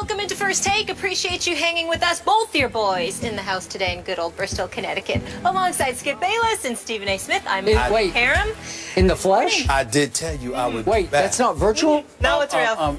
welcome into First Take. Appreciate you hanging with us, both your boys, in the house today in good old Bristol, Connecticut. Alongside Skip Bayless and Stephen A. Smith, I'm Molly Harum. In the flesh? I did tell you I would Wait, that's not virtual? No, it's real.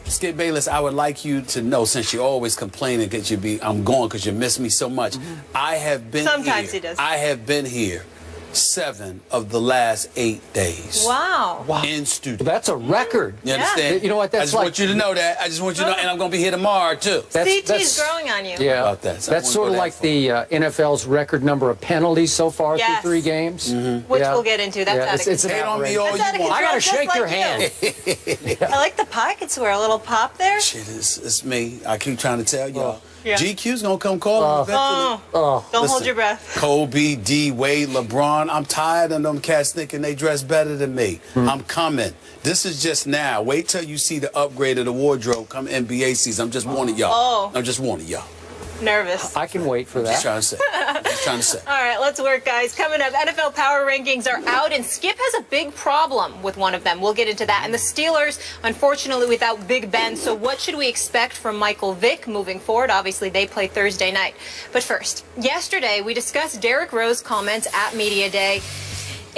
Skip Bayless, I would like you to know, since you're always complaining that I'm gone because you miss me so much. I have been Sometimes here. he does. I have been here 7 of the last 8 days. Wow. In studio. That's a record. You understand? You know what I that's just want you to know that. I just want you to know, and I'm going to be here tomorrow, too. CT's growing on you. Yeah. About that. So that's sort of like the NFL's record number of penalties so far through 3 games. Which we'll get into. That's out of it's control. Hate on me all you want. I got to Just shake like your you. hand. I like the pockets where a little pop there. Shit, it's me. I keep trying to tell y'all. Yeah. GQ's going to come call me eventually. Don't hold your breath. Kobe, D, Wade, LeBron. I'm tired of them cats thinking they dress better than me. I'm coming. This is just now. Wait till you see the upgrade of the wardrobe come NBA season. I'm just warning y'all. I'm just warning y'all. Nervous. I can wait for that. Just trying to say. Just trying to say. All right, let's work, guys. Coming up, NFL power rankings are out, and Skip has a big problem with one of them. We'll get into that. And the Steelers, unfortunately, without Big Ben. So what should we expect from Michael Vick moving forward? Obviously, they play Thursday night. But first, yesterday, we discussed Derrick Rose's comments at Media Day,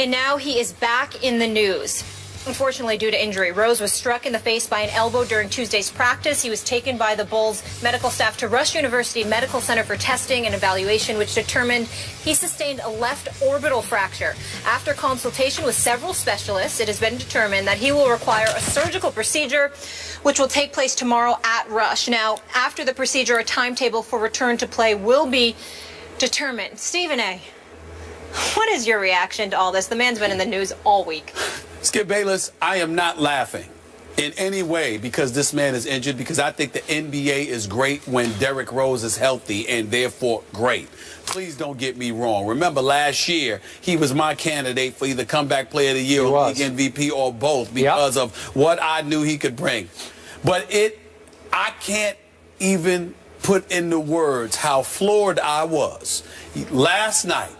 and now he is back in the news. Unfortunately, due to injury, Rose was struck in the face by an elbow during Tuesday's practice. He was taken by the Bulls medical staff to Rush University Medical Center for testing and evaluation, which determined he sustained a left orbital fracture. After consultation with several specialists, it has been determined that he will require a surgical procedure, which will take place tomorrow at Rush. Now, after the procedure, a timetable for return to play will be determined. Stephen A., what is your reaction to all this? The man's been in the news all week. Skip Bayless, I am not laughing in any way because this man is injured, because I think the NBA is great when Derrick Rose is healthy and therefore great. Please don't get me wrong. Remember last year, he was my candidate for either comeback player of the year or league MVP or both because of what I knew he could bring. But I can't even put into words how floored I was last night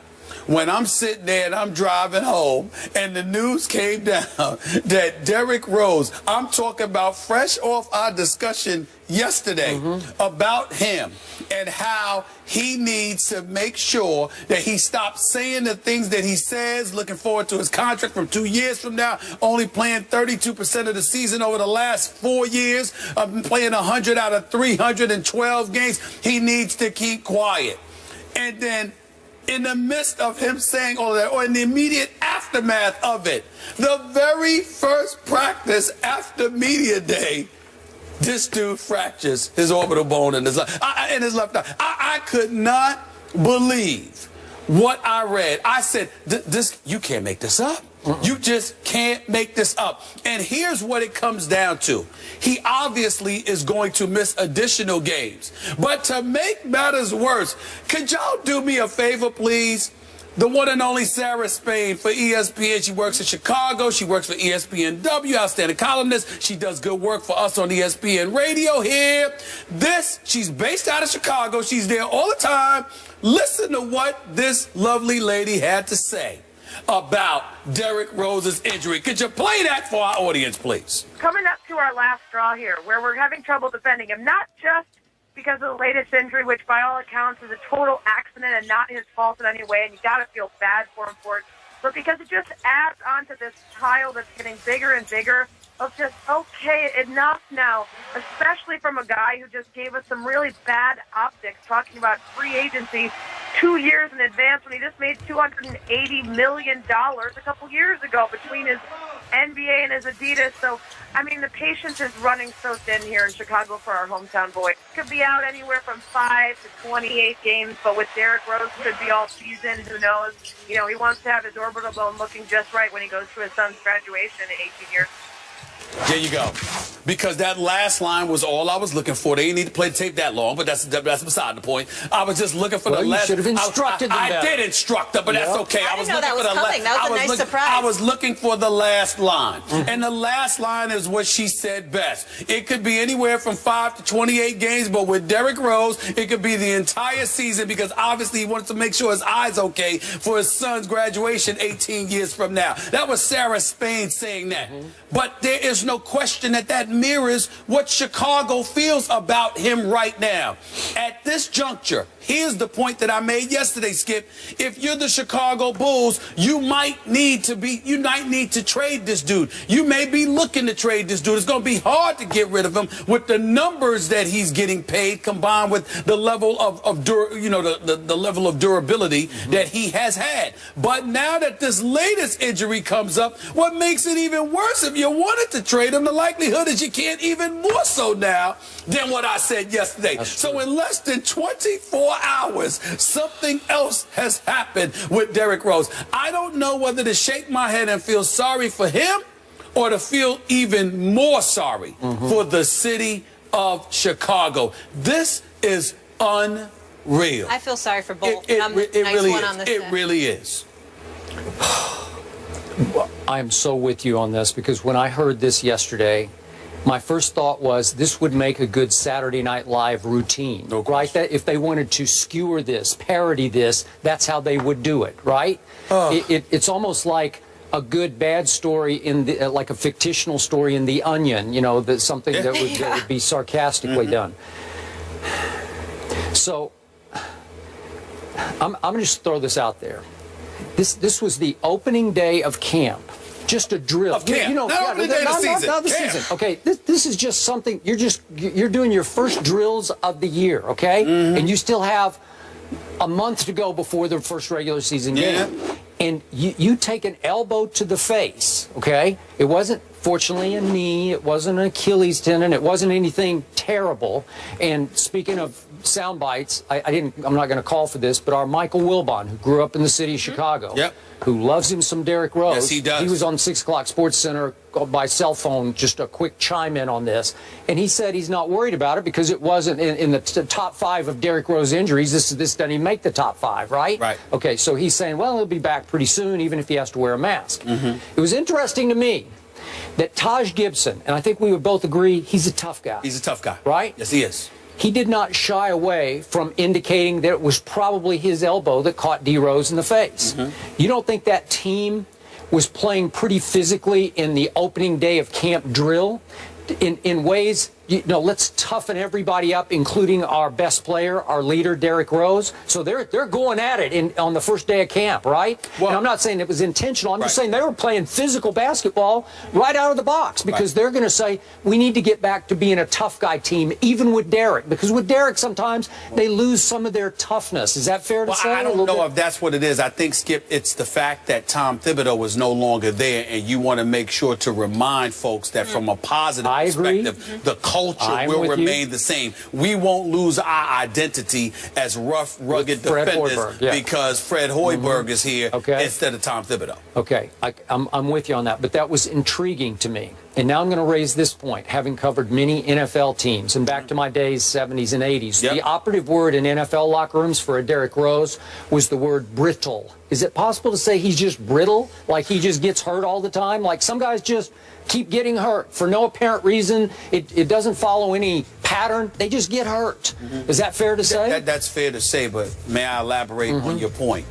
when I'm sitting there and I'm driving home and the news came down that Derrick Rose, I'm talking about fresh off our discussion yesterday about him and how he needs to make sure that he stops saying the things that he says, looking forward to his contract from 2 years from now, only playing 32% of the season over the last 4 years, playing 100 out of 312 games. He needs to keep quiet. And then in the midst of him saying all of that, or in the immediate aftermath of it, the very first practice after media day, this dude fractures his orbital bone in his left eye. I could not believe what I read. I said, you can't make this up. You just can't make this up. And here's what it comes down to. He obviously is going to miss additional games. But to make matters worse, could y'all do me a favor, please? The one and only Sarah Spain for ESPN. She works in Chicago. She works for ESPNW, outstanding columnist. She does good work for us on ESPN Radio here. She's based out of Chicago. She's there all the time. Listen to what this lovely lady had to say about Derrick Rose's injury. Could you play that for our audience, please? Coming up to our last straw here, where we're having trouble defending him, not just because of the latest injury, which by all accounts is a total accident and not his fault in any way, and you got to feel bad for him for it, but because it just adds on to this pile that's getting bigger and bigger of just, okay, enough now, especially from a guy who just gave us some really bad optics, talking about free agency 2 years in advance when he just made $280 million a couple years ago between his NBA and his Adidas. So, I mean, the patience is running so thin here in Chicago for our hometown boy. Could be out anywhere from 5 to 28 games, but with Derrick Rose, could be all season. Who knows? You know, he wants to have his orbital bone looking just right when he goes to his son's graduation in 18 years. There you go. Because that last line was all I was looking for. They didn't need to play the tape that long, but that's beside the point. I was just looking for the last. You should have instructed them. I did instruct them, but that's okay. I didn't know that was coming. That was a nice surprise. I was looking for the last line. And the last line is what she said best. It could be anywhere from 5 to 28 games, but with Derrick Rose, it could be the entire season because obviously he wanted to make sure his eye's okay for his son's graduation 18 years from now. That was Sarah Spain saying that. But there is there's no question that that mirrors what Chicago feels about him right now. At this juncture, here's the point that I made yesterday, Skip. If you're the Chicago Bulls, you might need to trade this dude. You may be looking to trade this dude. It's going to be hard to get rid of him with the numbers that he's getting paid, combined with the level the level of durability that he has had. But now that this latest injury comes up, what makes it even worse, if you wanted to trade him, the likelihood is you can't, even more so now than what I said yesterday. So in less than 24 hours, something else has happened with Derrick Rose. I don't know whether to shake my head and feel sorry for him or to feel even more sorry for the city of Chicago. This is unreal. I feel sorry for both. It really is. I'm so with you on this, because when I heard this yesterday, my first thought was this would make a good Saturday Night Live routine, right? That if they wanted to skewer this, parody this, that's how they would do it, right? It's almost like a good bad story in the like a fictional story in The Onion, you know, something that would be sarcastically done. So I'm going to just throw this out there. This was the opening day of camp. Just a drill. Of camp. Not the season. Okay, this is just something. You're doing your first drills of the year, okay? And you still have a month to go before the first regular season game. And you take an elbow to the face, okay? It wasn't, fortunately, a knee. It wasn't an Achilles tendon. It wasn't anything terrible. And speaking of sound bites, I'm not going to call for this, but our Michael Wilbon, who grew up in the city of Chicago, who loves him some Derrick Rose. Yes, he does. He was on 6 o'clock Sports Center by cell phone, just a quick chime in on this. And he said he's not worried about it because it wasn't in the top 5 of Derrick Rose injuries. This doesn't even make the top 5, right? Right. Okay, so he's saying, well, he'll be back pretty soon, even if he has to wear a mask. It was interesting to me that Taj Gibson, and I think we would both agree, he's a tough guy. He's a tough guy. Right? Yes, he is. He did not shy away from indicating that it was probably his elbow that caught D. Rose in the face. You don't think that team was playing pretty physically in the opening day of camp drill in ways, you know, let's toughen everybody up, including our best player, our leader, Derrick Rose. So they're going at it on the first day of camp, right? Well, and I'm not saying it was intentional. I'm just saying they were playing physical basketball right out of the box, because they're going to say, we need to get back to being a tough guy team, even with Derrick. Because with Derrick, sometimes they lose some of their toughness. Is that fair to say? I don't know if that's what it is. I think, Skip, it's the fact that Tom Thibodeau was no longer there, and you want to make sure to remind folks that from a positive perspective, the culture will remain the same. We won't lose our identity as rough, rugged defenders because Fred Hoiberg is here instead of Tom Thibodeau. Okay, I'm with you on that, but that was intriguing to me. And now I'm going to raise this point, having covered many NFL teams, and back to my days, 70s and 80s. The operative word in NFL locker rooms for a Derrick Rose was the word brittle. Is it possible to say he's just brittle? Like he just gets hurt all the time? Like some guys just keep getting hurt for no apparent reason. It doesn't follow any pattern. They just get hurt. Is that fair to say? That's fair to say, but may I elaborate on your point?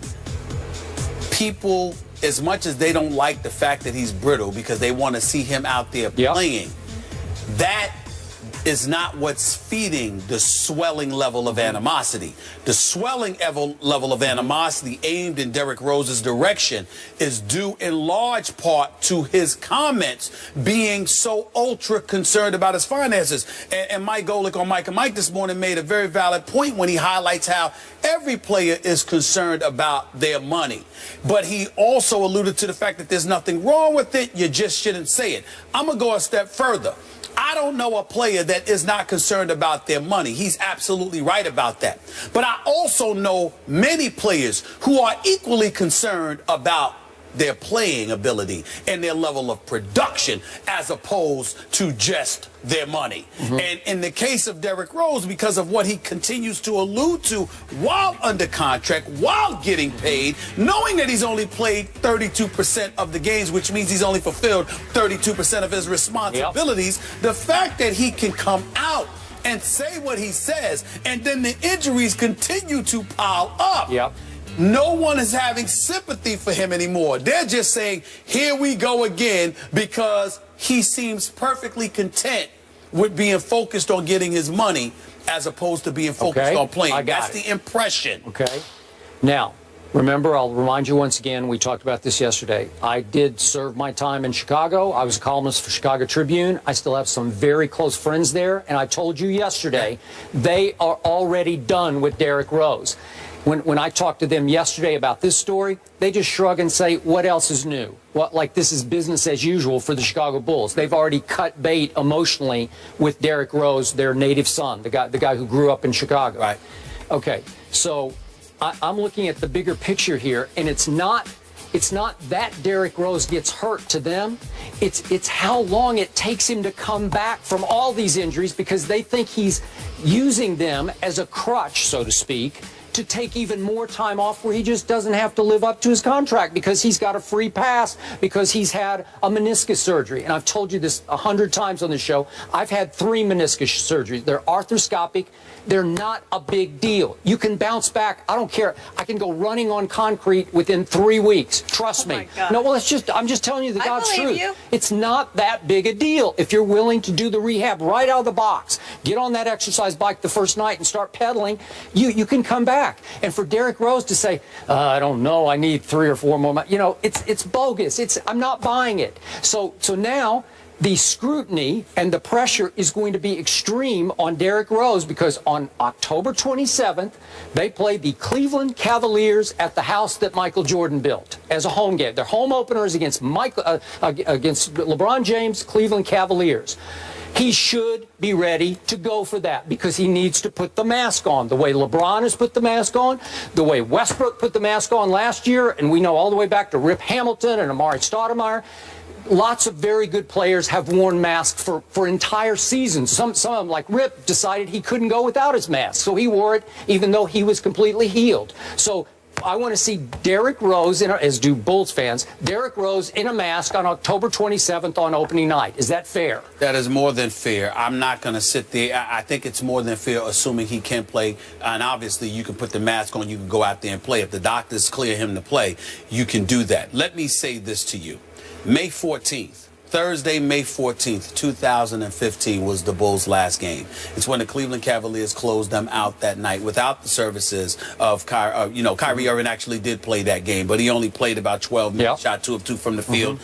People, as much as they don't like the fact that he's brittle because they want to see him out there playing, that is not what's feeding the swelling level of animosity. The swelling level of animosity aimed in Derrick Rose's direction is due in large part to his comments being so ultra concerned about his finances. And Mike Golick on Mike and Mike this morning made a very valid point when he highlights how every player is concerned about their money. But he also alluded to the fact that there's nothing wrong with it. You just shouldn't say it. I'm going to go a step further. I don't know a player that is not concerned about their money. He's absolutely right about that. But I also know many players who are equally concerned about their playing ability and their level of production as opposed to just their money. And in the case of Derrick Rose, because of what he continues to allude to while under contract, while getting paid, knowing that he's only played 32% of the games, which means he's only fulfilled 32% of his responsibilities, the fact that he can come out and say what he says, and then the injuries continue to pile up. No one is having sympathy for him anymore. They're just saying, here we go again, because he seems perfectly content with being focused on getting his money as opposed to being focused on playing. That's the impression. Okay. Now, remember, I'll remind you once again, we talked about this yesterday. I did serve my time in Chicago. I was a columnist for Chicago Tribune. I still have some very close friends there. And I told you yesterday, they are already done with Derrick Rose. When I talked to them yesterday about this story, they just shrug and say, what else is new? What, like this is business as usual for the Chicago Bulls. They've already cut bait emotionally with Derrick Rose, their native son, the guy who grew up in Chicago. Right. Okay, so I'm looking at the bigger picture here, and it's not that Derrick Rose gets hurt to them. It's how long it takes him to come back from all these injuries, because they think he's using them as a crutch, so to speak, to take even more time off where he just doesn't have to live up to his contract because he's got a free pass because he's had a meniscus surgery. And I've told you this 100 times on the show. I've had 3 meniscus surgeries. They're arthroscopic. They're not a big deal. You can bounce back. I don't care. I can go running on concrete within 3 weeks. Trust me. No, well, I'm just telling you the God's truth. It's not that big a deal if you're willing to do the rehab right out of the box. Get on that exercise bike the first night and start pedaling. You can come back. And for Derrick Rose to say, I don't know, I need 3 or 4 more months, it's bogus. I'm not buying it. So now the scrutiny and the pressure is going to be extreme on Derrick Rose, because on October 27th, they play the Cleveland Cavaliers at the house that Michael Jordan built as a home game. Their home opener is against LeBron James' Cleveland Cavaliers. He should be ready to go for that because he needs to put the mask on. The way LeBron has put the mask on, the way Westbrook put the mask on last year, and we know all the way back to Rip Hamilton and Amari Stoudemire. Lots of very good players have worn masks for entire seasons. Some of them, like Rip, decided he couldn't go without his mask, so he wore it even though he was completely healed. So I want to see Derrick Rose, as do Bulls fans, Derrick Rose in a mask on October 27th on opening night. Is that fair? That is more than fair. I'm not going to sit there. I think it's more than fair, assuming he can play. And obviously, you can put the mask on. You can go out there and play. If the doctors clear him to play, you can do that. Let me say this to you. May 14th. Thursday, May 14th, 2015 was the Bulls' last game. It's when the Cleveland Cavaliers closed them out that night without the services of Kyrie. Kyrie Irving actually did play that game, but he only played about 12 minutes, shot 2 of 2 from the field.